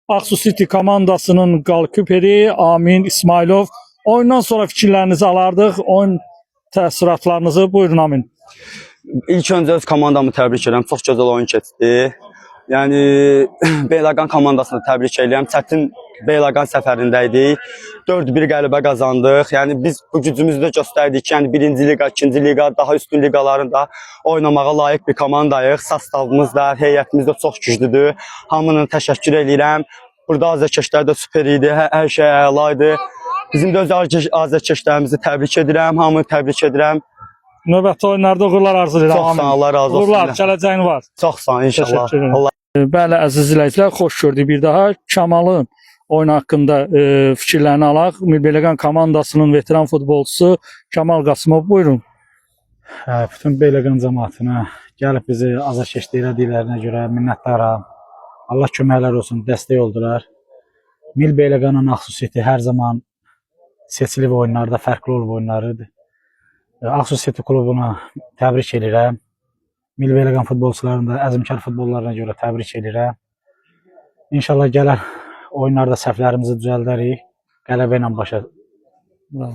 Aksu City komandasının qalküperi Amin İsmailov. Oyundan sonra fikirlərinizi alardıq. Oyun təəssüratlarınızı buyurun Amin. İlk öncə öz komandamı təbrik edirəm. Çox gözəl oyun keçdi. Yəni Beyləqan komandasını təbrik edirəm. Çətin Beyləqan səfərindəydik. 4-1 qələbə qazandıq. Yəni biz bu gücümüzü də göstərdik ki, yəni 1-ci liqa, 2-ci liqa, daha üstün liqaların da oynamağa layiq bir komandayıq. Sastavımız da, heyətimiz də çox güclüdür. Hamının təşəkkür edirəm. Burada azərkeşlər də süper idi. Hər şey əla idi. Bizim də öz azərkeşlərimizi təbrik edirəm. Hamını təbrik edirəm. Növbəti oyunlarda uğurlar arzulayıram. Çox sağ ol, Allah razı olsun. Uğurlar, gələcəyin var. Çox sağ ol, inşallah. Allah. Bəli, əziz izləyicilər, xoş gördük bir daha. Kamalın oyun haqqında fikirlərini alaq. Beyləqan komandasının veteran futbolçusu Kamal Qasımov, buyurun. Bütün Beyləqan cəmaatına gəlib bizi azarkeşlik elədiklərinə görə minnətdaram. Allah köməklər olsun, dəstək oldular. Mil Beyləqanın Aksu City hər zaman seçili oyunlarda fərqli olub oyunlarıdır. Aksu City klubuna təbrik edirəm. Mil Beyləqan futbolçularını da əzmkar futbollarına görə təbrik edirəm. İnşallah gələn oyunlarda səhvlərimizi düzəldərik. Qələbə ilə başa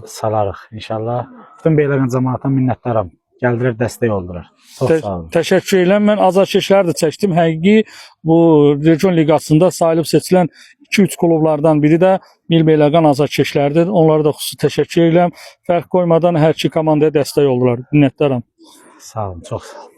salarıq inşallah. Bütün Beyləqan cəmaatına minnətdaram. Gəldilər, dəstək oldular. Çox sağ olun. Təşəkkür edirəm. Mən azarkeşləri də çəkdim. Həqiqi bu region liqasında sayılıb seçilən 2-3 klublardan biri də Mil Beyləqan azarkeşləridir. Onlara da xüsusi təşəkkür edirəm. Fərq qoymadan hər iki komandaya dəstək oldular. Minnətdaram. Sağ olun, çox sağ olun.